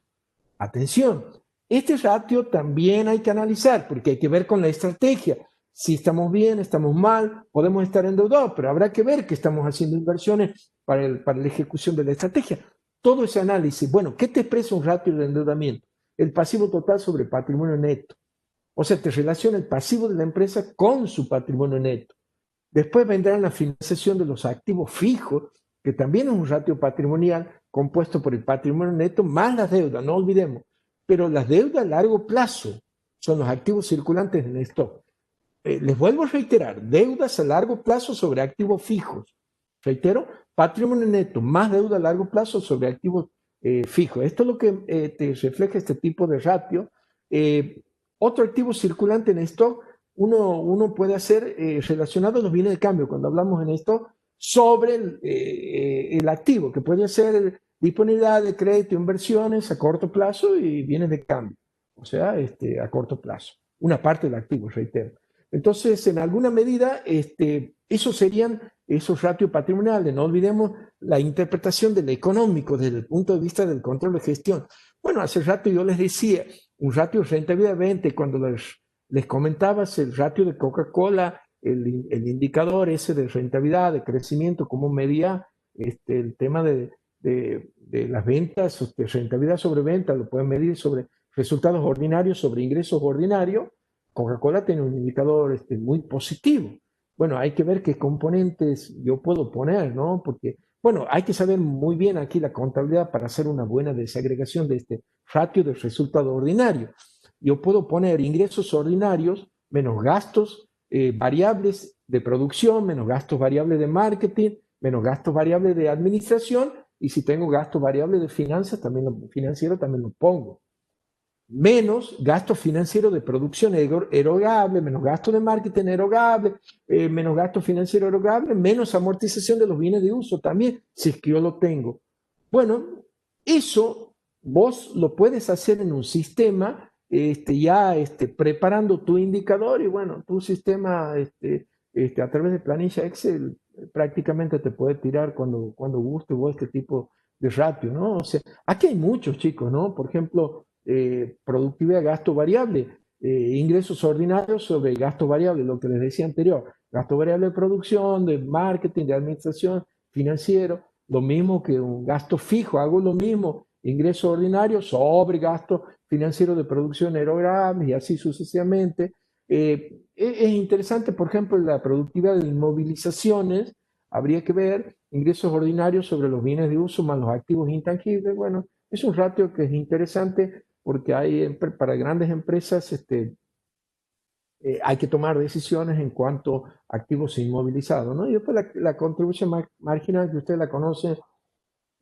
Atención, este ratio también hay que analizar porque hay que ver con la estrategia. Si estamos bien, estamos mal, podemos estar endeudados, pero habrá que ver que estamos haciendo inversiones para la ejecución de la estrategia. Todo ese análisis, bueno, ¿qué te expresa un ratio de endeudamiento? El pasivo total sobre patrimonio neto. O sea, te relaciona el pasivo de la empresa con su patrimonio neto. Después vendrá la financiación de los activos fijos, que también es un ratio patrimonial compuesto por el patrimonio neto más las deudas, no olvidemos. Pero las deudas a largo plazo son los activos circulantes en stock. Les vuelvo a reiterar, deudas a largo plazo sobre activos fijos. Reitero, patrimonio neto más deuda a largo plazo sobre activos fijos. Esto es lo que te refleja este tipo de ratio. Otro activo circulante en stock uno puede hacer relacionado a los bienes de cambio, cuando hablamos en esto, sobre el activo, que puede ser disponibilidad de crédito, inversiones a corto plazo y bienes de cambio, o sea, a corto plazo. Una parte del activo, reitero. Entonces, en alguna medida, esos serían esos ratios patrimoniales. No olvidemos la interpretación del económico desde el punto de vista del control de gestión. Bueno, hace rato yo les decía, un ratio rentabilidad 20, cuando les comentabas el ratio de Coca-Cola, el indicador ese de rentabilidad, de crecimiento, cómo medía el tema de las ventas, rentabilidad sobre ventas, lo pueden medir sobre resultados ordinarios, sobre ingresos ordinarios. Coca-Cola tiene un indicador muy positivo. Bueno, hay que ver qué componentes yo puedo poner, ¿no? Porque, bueno, hay que saber muy bien aquí la contabilidad para hacer una buena desagregación de este ratio de resultado ordinario. Yo puedo poner ingresos ordinarios menos gastos variables de producción, menos gastos variables de marketing, menos gastos variables de administración, y si tengo gastos variables de finanzas, financiero también lo pongo. Menos gastos financieros de producción erogable, menos gastos de marketing erogable, menos gastos financieros erogable, menos amortización de los bienes de uso también, si es que yo lo tengo. Bueno, eso vos lo puedes hacer en un sistema preparando tu indicador y bueno, tu sistema a través de planilla Excel prácticamente te puede tirar cuando guste vos este tipo de ratio, ¿no? O sea, aquí hay muchos chicos, ¿no? Por ejemplo, productividad, gasto variable, ingresos ordinarios sobre gasto variable, lo que les decía anterior, gasto variable de producción, de marketing, de administración, financiero, lo mismo que un gasto fijo, hago lo mismo, ingreso ordinario sobre gasto financiero de producción erogables y así sucesivamente. Es interesante, por ejemplo, la productividad de inmovilizaciones, habría que ver ingresos ordinarios sobre los bienes de uso más los activos intangibles. Bueno, es un ratio que es interesante porque para grandes empresas hay que tomar decisiones en cuanto a activos inmovilizados, ¿no? Y después la contribución marginal, que ustedes la conocen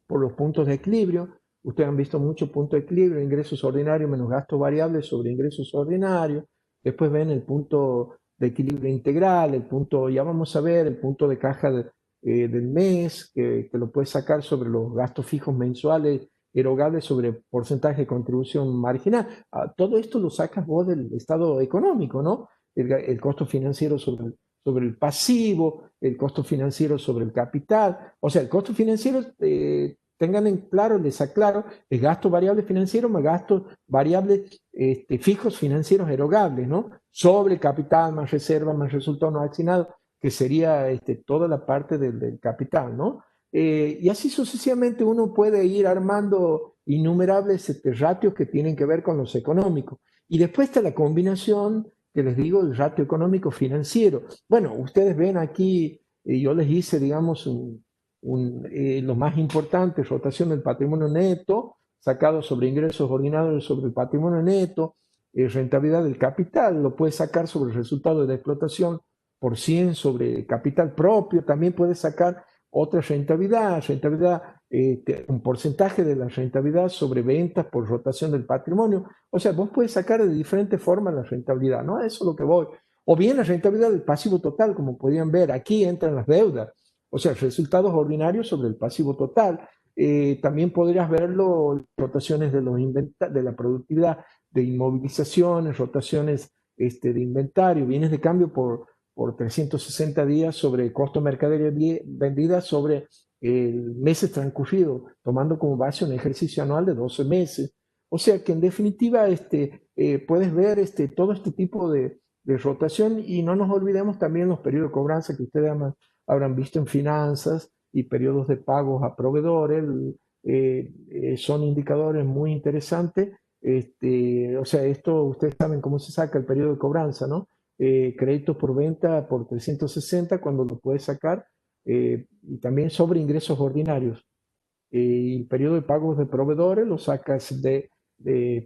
por los puntos de equilibrio. Ustedes han visto muchos puntos de equilibrio, ingresos ordinarios menos gastos variables sobre ingresos ordinarios. Después ven el punto de equilibrio integral, el punto, ya vamos a ver, el punto de caja del mes, que lo puedes sacar sobre los gastos fijos mensuales erogables sobre porcentaje de contribución marginal. Todo esto lo sacas vos del estado económico, ¿no? El costo financiero sobre el pasivo, el costo financiero sobre el capital. O sea, el costo financiero tengan en claro, les aclaro, es gasto variable financiero más gastos variables fijos financieros erogables, ¿no? Sobre capital más reserva más resultado no asignado, que sería toda la parte del capital, ¿no? Y así sucesivamente uno puede ir armando innumerables ratios que tienen que ver con los económicos. Y después está la combinación que les digo, el ratio económico financiero. Bueno, ustedes ven aquí, yo les hice, digamos, lo más importante, rotación del patrimonio neto, sacado sobre ingresos ordinarios sobre el patrimonio neto, rentabilidad del capital, lo puede sacar sobre el resultado de la explotación por 100 sobre capital propio, también puede sacar otra rentabilidad, un porcentaje de la rentabilidad sobre ventas por rotación del patrimonio. O sea, vos puedes sacar de diferentes formas la rentabilidad, ¿no? Eso es lo que voy. O bien la rentabilidad del pasivo total, como podían ver, aquí entran las deudas, o sea, resultados ordinarios sobre el pasivo total. También podrías verlo, rotaciones de, de la productividad, de inmovilizaciones, rotaciones de inventario, bienes de cambio por 360 días sobre costo de mercadería vendida sobre meses transcurridos, tomando como base un ejercicio anual de 12 meses. O sea que en definitiva puedes ver todo este tipo de rotación y no nos olvidemos también los periodos de cobranza que ustedes habrán visto en finanzas y periodos de pagos a proveedores. Son indicadores muy interesantes. O sea, esto ustedes saben cómo se saca el periodo de cobranza, ¿no? Créditos por venta por 360 cuando lo puedes sacar y también sobre ingresos ordinarios. El periodo de pagos de proveedores lo sacas de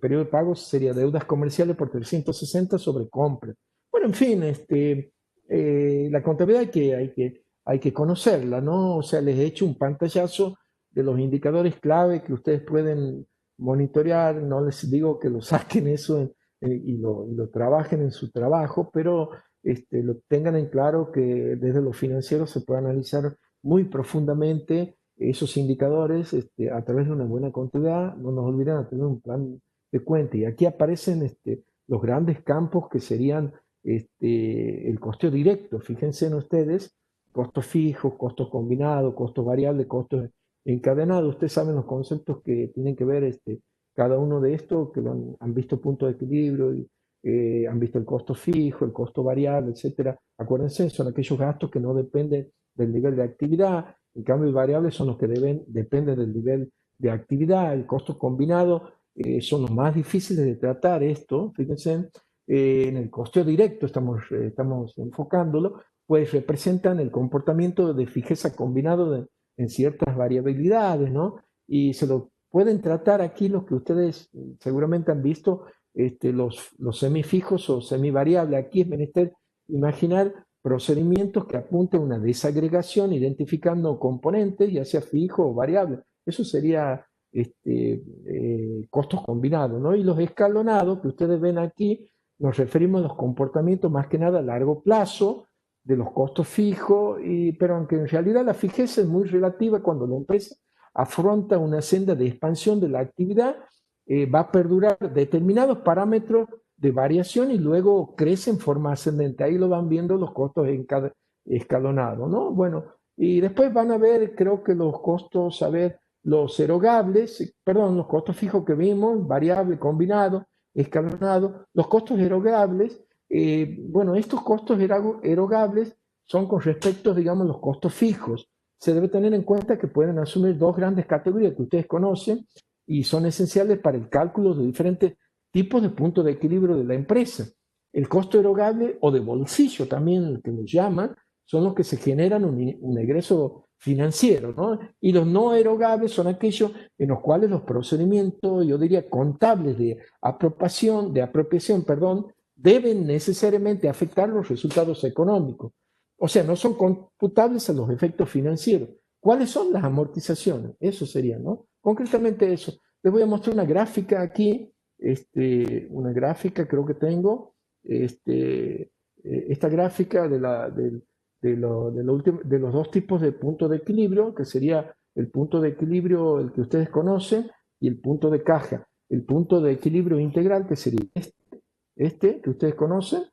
periodo de pagos sería deudas comerciales por 360 sobre compra. Bueno, en fin, la contabilidad hay que conocerla, ¿no? O sea, les he hecho un pantallazo de los indicadores clave que ustedes pueden monitorear, no les digo que lo saquen eso y lo trabajen en su trabajo, pero lo tengan en claro que desde lo financiero se puede analizar muy profundamente esos indicadores a través de una buena contabilidad. No nos olviden de tener un plan de cuenta. Y aquí aparecen los grandes campos que serían el costo directo. Fíjense en ustedes, costos fijos, costos combinados, costos variables, costos encadenados. Ustedes saben los conceptos que tienen que ver cada uno de estos, que han visto punto de equilibrio y han visto el costo fijo, el costo variable, etcétera. Acuérdense, son aquellos gastos que no dependen del nivel de actividad. En cambio, los variables son los que dependen del nivel de actividad. El costo combinado son los más difíciles de tratar esto. Fíjense, en el costo directo estamos enfocándolo, pues representan el comportamiento de fijeza combinado en ciertas variabilidades, ¿no? Y se lo pueden tratar aquí los que ustedes seguramente han visto, los semifijos o semivariables. Aquí es menester imaginar procedimientos que apunten a una desagregación identificando componentes, ya sea fijo o variable. Eso sería costos combinados, ¿no? Y los escalonados que ustedes ven aquí, nos referimos a los comportamientos más que nada a largo plazo de los costos fijos, pero aunque en realidad la fijeza es muy relativa cuando la empresa afronta una senda de expansión de la actividad, va a perdurar determinados parámetros de variación y luego crece en forma ascendente. Ahí lo van viendo los costos escalonados, ¿no? Bueno, y después van a ver, creo que los costos, a ver, los erogables, perdón, los costos fijos que vimos, variable, combinado, escalonado, los costos erogables, bueno, estos costos erogables son con respecto, digamos, los costos fijos. Se debe tener en cuenta que pueden asumir dos grandes categorías que ustedes conocen y son esenciales para el cálculo de diferentes tipos de puntos de equilibrio de la empresa. El costo erogable o de bolsillo también, que nos llaman, son los que se generan un egreso financiero, ¿no? Y los no erogables son aquellos en los cuales los procedimientos, yo diría, contables de apropiación, perdón, deben necesariamente afectar los resultados económicos. O sea, no son computables a los efectos financieros. ¿Cuáles son las amortizaciones? Eso sería, ¿no? Concretamente eso. Les voy a mostrar una gráfica aquí, una gráfica creo que tengo, esta gráfica de los dos tipos de punto de equilibrio, que sería el punto de equilibrio, el que ustedes conocen, y el punto de caja. El punto de equilibrio integral, que sería que ustedes conocen,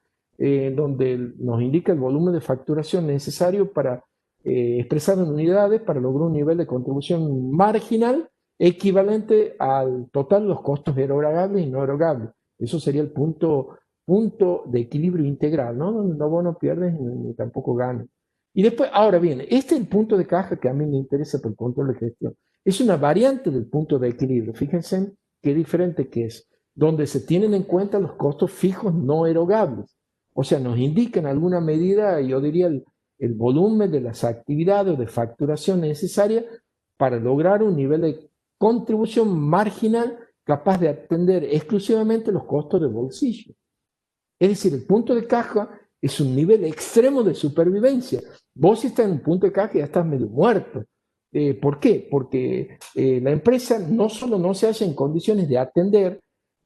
donde nos indica el volumen de facturación necesario para expresado en unidades para lograr un nivel de contribución marginal equivalente al total de los costos erogables y no erogables. Eso sería el punto de equilibrio integral, ¿no? Donde vos no pierdes ni tampoco ganas. Y después, ahora bien, este es el punto de caja que a mí me interesa por el control de gestión. Es una variante del punto de equilibrio. Fíjense qué diferente que es, donde se tienen en cuenta los costos fijos no erogables. O sea, nos indica en alguna medida, yo diría, el volumen de las actividades o de facturación necesaria para lograr un nivel de contribución marginal capaz de atender exclusivamente los costos de bolsillo. Es decir, el punto de caja es un nivel extremo de supervivencia. Vos si estás en un punto de caja ya estás medio muerto. ¿Por qué? Porque la empresa no solo no se hace en condiciones de atender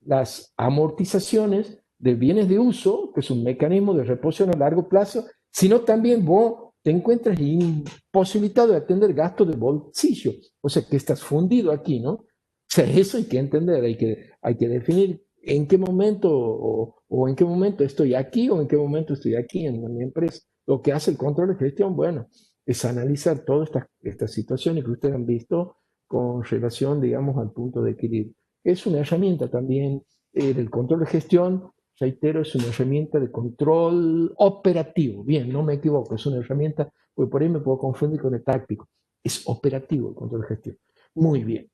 las amortizaciones de bienes de uso, que es un mecanismo de reposición a largo plazo, sino también vos te encuentras imposibilitado de atender gastos de bolsillo. O sea, que estás fundido aquí, ¿no? O sea, eso hay que entender, hay que definir en qué momento o en qué momento estoy aquí o en qué momento estoy aquí en mi empresa. Lo que hace el control de gestión, bueno, es analizar todas estas situaciones que ustedes han visto con relación, digamos, al punto de equilibrio. Es una herramienta también del control de gestión, reitero, es una herramienta de control operativo. Bien, no me equivoco, es una herramienta, porque por ahí me puedo confundir con el táctico. Es operativo el control de gestión. Muy bien.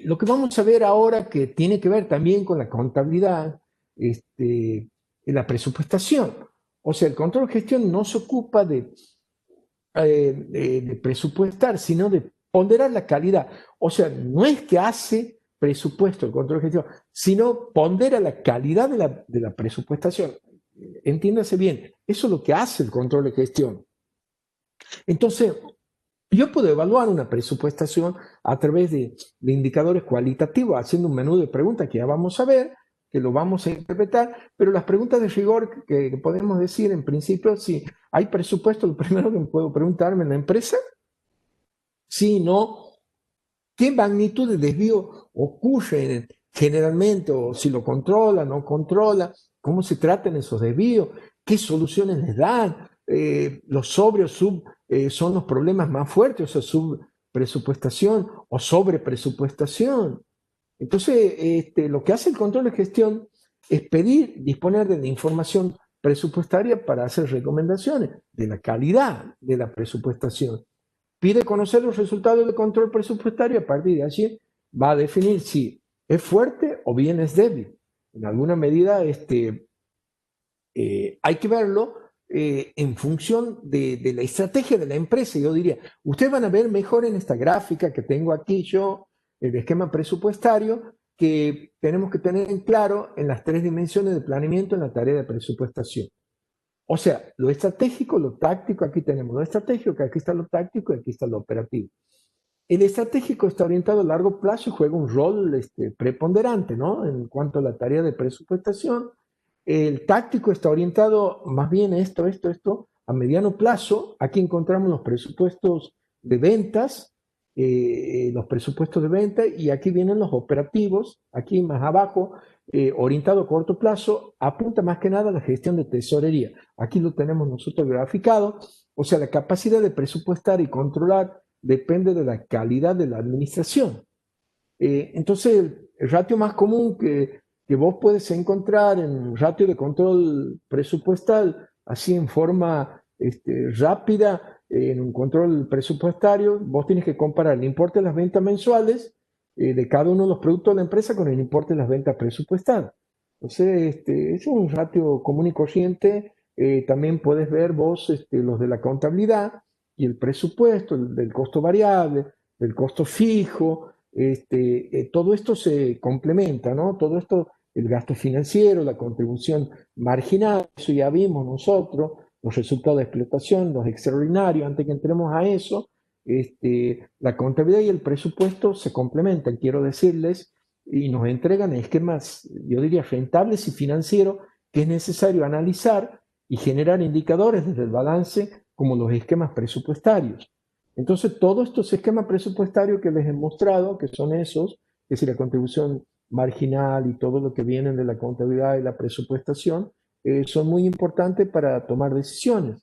Lo que vamos a ver ahora que tiene que ver también con la contabilidad, la presupuestación. O sea, el control de gestión no se ocupa de presupuestar, sino de ponderar la calidad. O sea, no es que hace presupuesto el control de gestión, sino pondera la calidad de la presupuestación. Entiéndase bien, eso es lo que hace el control de gestión. Entonces, yo puedo evaluar una presupuestación a través de indicadores cualitativos, haciendo un menú de preguntas que ya vamos a ver, que lo vamos a interpretar, pero las preguntas de rigor que podemos decir en principio, si hay presupuesto, lo primero que puedo preguntarme en la empresa, si no, ¿qué magnitud de desvío ocurre generalmente? O si lo controla, no controla, cómo se tratan esos desvíos, qué soluciones les dan. Los sobrios son los problemas más fuertes, o sea, subpresupuestación o sobrepresupuestación. Entonces, lo que hace el control de gestión es pedir, disponer de la información presupuestaria para hacer recomendaciones de la calidad de la presupuestación. Pide conocer los resultados del control presupuestario y a partir de allí va a definir si es fuerte o bien es débil. En alguna medida hay que verlo en función de la estrategia de la empresa. Yo diría, ustedes van a ver mejor en esta gráfica que tengo aquí yo, el esquema presupuestario, que tenemos que tener en claro en las tres dimensiones de planeamiento en la tarea de presupuestación. O sea, lo estratégico, lo táctico, aquí tenemos lo estratégico, que aquí está lo táctico y aquí está lo operativo. El estratégico está orientado a largo plazo y juega un rol preponderante, ¿no? En cuanto a la tarea de presupuestación. El táctico está orientado más bien a esto, a mediano plazo. Aquí encontramos los presupuestos de ventas, los presupuestos de venta, y aquí vienen los operativos, aquí más abajo, orientado a corto plazo, apunta más que nada a la gestión de tesorería. Aquí lo tenemos nosotros graficado, o sea, la capacidad de presupuestar y controlar depende de la calidad de la administración. Entonces, el ratio más común que vos puedes encontrar en ratio de control presupuestal, así en forma rápida, en un control presupuestario, vos tienes que comparar el importe de las ventas mensuales de cada uno de los productos de la empresa con el importe de las ventas presupuestadas. Entonces, es un ratio común y corriente. También puedes ver vos los de la contabilidad y el presupuesto, el del costo variable, del costo fijo, todo esto se complementa, ¿no? Todo esto, el gasto financiero, la contribución marginal, eso ya vimos nosotros, los resultados de explotación, los extraordinarios, antes que entremos a eso, la contabilidad y el presupuesto se complementan, quiero decirles, y nos entregan esquemas, yo diría, rentables y financieros que es necesario analizar y generar indicadores desde el balance como los esquemas presupuestarios. Entonces, todos estos esquemas presupuestarios que les he mostrado, que son esos, es decir, la contribución marginal y todo lo que viene de la contabilidad y la presupuestación, son muy importantes para tomar decisiones.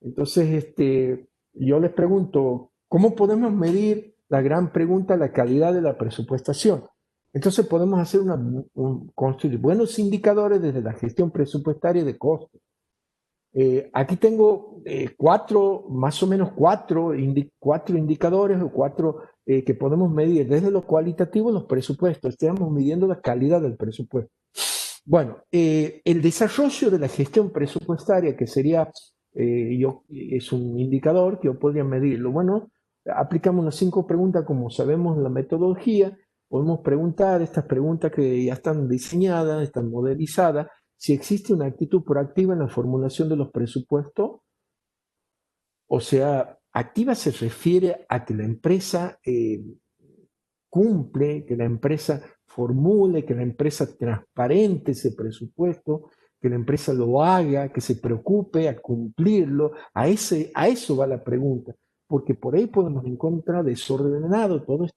Entonces, yo les pregunto, ¿cómo podemos medir la gran pregunta, la calidad de la presupuestación? Entonces podemos hacer construir buenos indicadores desde la gestión presupuestaria de costos. Aquí tengo más o menos cuatro indicadores o cuatro que podemos medir desde lo cualitativo los presupuestos. Estamos midiendo la calidad del presupuesto. Bueno, el desarrollo de la gestión presupuestaria, que sería, es un indicador que yo podría medirlo. Bueno, aplicamos las 5 preguntas como sabemos la metodología. Podemos preguntar estas preguntas que ya están diseñadas, están modelizadas, si existe una actitud proactiva en la formulación de los presupuestos. O sea, activa se refiere a que la empresa cumple, que la empresa formule, que la empresa transparente ese presupuesto, que la empresa lo haga, que se preocupe a cumplirlo. A eso va la pregunta, porque por ahí podemos encontrar desordenado todo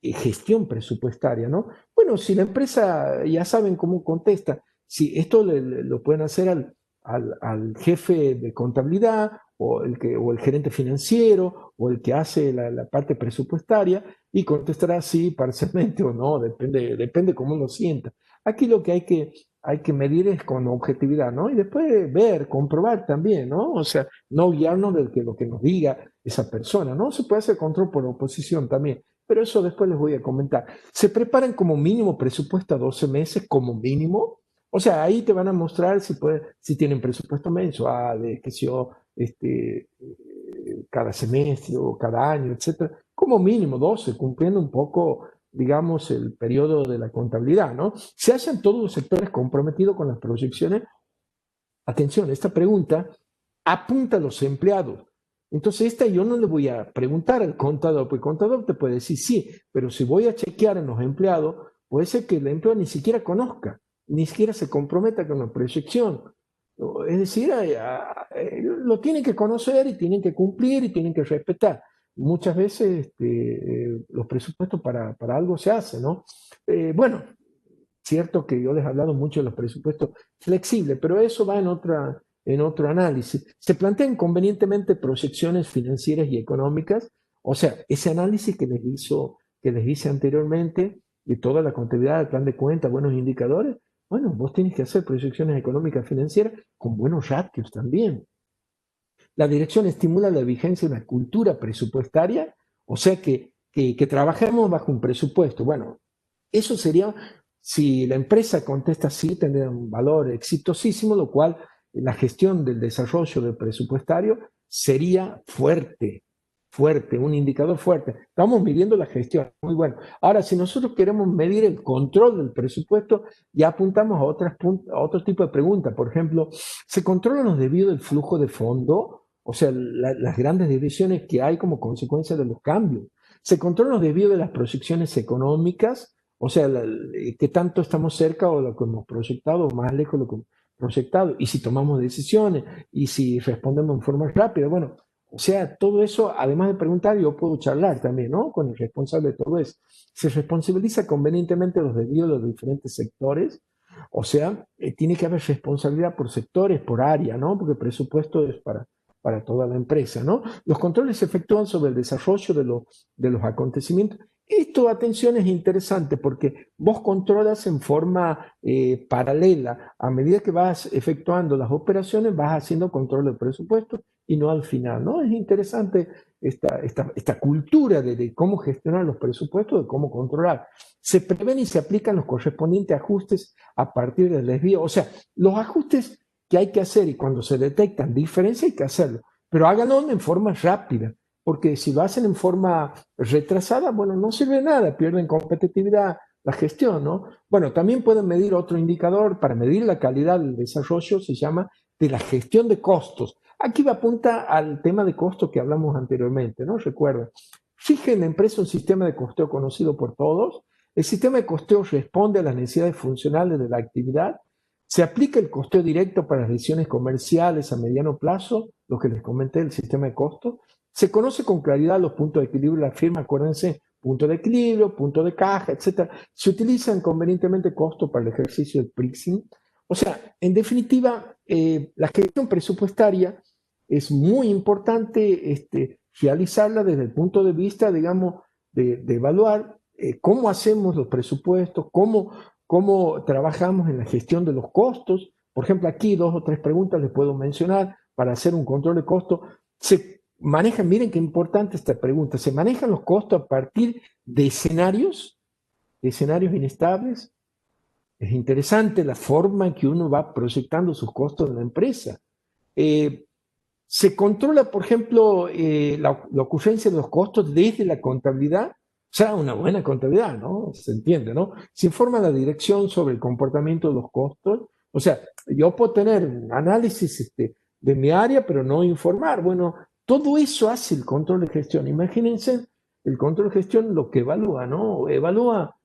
gestión presupuestaria, ¿no? Bueno, si la empresa, ya saben cómo contesta, si esto lo pueden hacer al jefe de contabilidad o el gerente financiero o el que hace la parte presupuestaria y contestará sí, parcialmente o no, depende cómo lo sienta. Aquí lo que hay que medir es con objetividad, ¿no? Y después ver, comprobar también, ¿no? O sea, no guiarnos de lo que nos diga esa persona, ¿no? Se puede hacer control por oposición también, pero eso después les voy a comentar. Se preparan como mínimo presupuesto a 12 meses, como mínimo. O sea, ahí te van a mostrar si tienen presupuesto mensual, qué sé yo, cada semestre o cada año, etcétera, como mínimo 12, cumpliendo un poco, digamos, el periodo de la contabilidad, ¿no? Se hacen todos los sectores comprometidos con las proyecciones. Atención, esta pregunta apunta a los empleados. Entonces, esta yo no le voy a preguntar al contador, porque el contador te puede decir sí, pero si voy a chequear en los empleados, puede ser que el empleado ni siquiera conozca, ni siquiera se comprometa con la proyección. Es decir, lo tienen que conocer y tienen que cumplir y tienen que respetar. Muchas veces los presupuestos para algo se hacen, ¿no? Bueno, cierto que yo les he hablado mucho de los presupuestos flexibles, pero eso va en otro análisis. Se plantean convenientemente proyecciones financieras y económicas, o sea, ese análisis que les hice anteriormente, de toda la contabilidad, el plan de cuentas, buenos indicadores, bueno, vos tenés que hacer proyecciones económicas financieras con buenos ratios también. La dirección estimula la vigencia de una cultura presupuestaria, o sea que trabajemos bajo un presupuesto. Bueno, eso sería, si la empresa contesta sí, tendría un valor exitosísimo, lo cual la gestión del desarrollo del presupuestario sería fuerte, un indicador fuerte. Estamos midiendo la gestión, muy bueno. Ahora, si nosotros queremos medir el control del presupuesto, ya apuntamos a otro tipo de preguntas. Por ejemplo, ¿se controlan los desvíos del flujo de fondo? O sea, las grandes divisiones que hay como consecuencia de los cambios. ¿Se controlan los desvíos de las proyecciones económicas? O sea, qué tanto estamos cerca o lo que hemos proyectado, o más lejos de lo que hemos proyectado, y si tomamos decisiones, y si respondemos en forma rápida. Bueno, o sea, todo eso, además de preguntar, yo puedo charlar también, ¿no? Con el responsable de todo eso. Se responsabiliza convenientemente los desvíos de los diferentes sectores. O sea, tiene que haber responsabilidad por sectores, por área, ¿no? Porque el presupuesto es para toda la empresa, ¿no? Los controles se efectúan sobre el desarrollo de los acontecimientos. Esto, atención, es interesante porque vos controlas en forma paralela. A medida que vas efectuando las operaciones, vas haciendo control del presupuesto y no al final, ¿no? Es interesante esta cultura de cómo gestionar los presupuestos, de cómo controlar. Se prevén y se aplican los correspondientes ajustes a partir del desvío. O sea, los ajustes que hay que hacer y cuando se detectan diferencias hay que hacerlo, pero háganlo en forma rápida, porque si lo hacen en forma retrasada, bueno, no sirve de nada, pierden competitividad, la gestión, ¿no? Bueno, también pueden medir otro indicador para medir la calidad del desarrollo, se llama de la gestión de costos. Aquí va apunta al tema de costo que hablamos anteriormente, ¿no? Recuerden, fije en la empresa un sistema de costeo conocido por todos. El sistema de costeo responde a las necesidades funcionales de la actividad. Se aplica el costeo directo para las decisiones comerciales a mediano plazo, lo que les comenté, el sistema de costo. Se conoce con claridad los puntos de equilibrio de la firma, acuérdense, punto de equilibrio, punto de caja, etc. Se utilizan convenientemente costos para el ejercicio del pricing. O sea, en definitiva, la gestión presupuestaria es muy importante realizarla desde el punto de vista, digamos, de evaluar cómo hacemos los presupuestos, cómo trabajamos en la gestión de los costos. Por ejemplo, aquí 2 o 3 preguntas les puedo mencionar para hacer un control de costo. Se manejan, miren qué importante esta pregunta, se manejan los costos a partir de escenarios inestables. Es interesante la forma en que uno va proyectando sus costos de la empresa. Eh, se controla, por ejemplo, la ocurrencia de los costos desde la contabilidad, o sea, una buena contabilidad, ¿no? Se entiende, ¿no? Se informa la dirección sobre el comportamiento de los costos. O sea, yo puedo tener un análisis de mi área, pero no informar. Bueno, todo eso hace el control de gestión. Imagínense, el control de gestión lo que evalúa, ¿no? Evalúa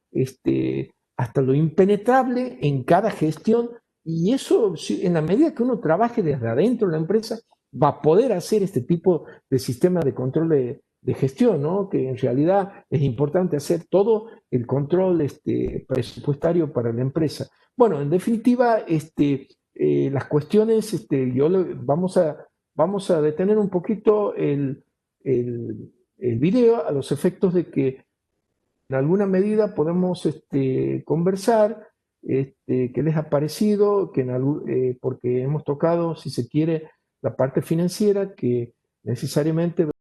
hasta lo impenetrable en cada gestión y eso, en la medida que uno trabaje desde adentro de la empresa, va a poder hacer este tipo de sistema de control de gestión, ¿no? Que en realidad es importante hacer todo el control presupuestario para la empresa. Bueno, en definitiva, las cuestiones, vamos a detener un poquito el video a los efectos de que en alguna medida podemos conversar qué les ha parecido, porque hemos tocado, si se quiere, la parte financiera que necesariamente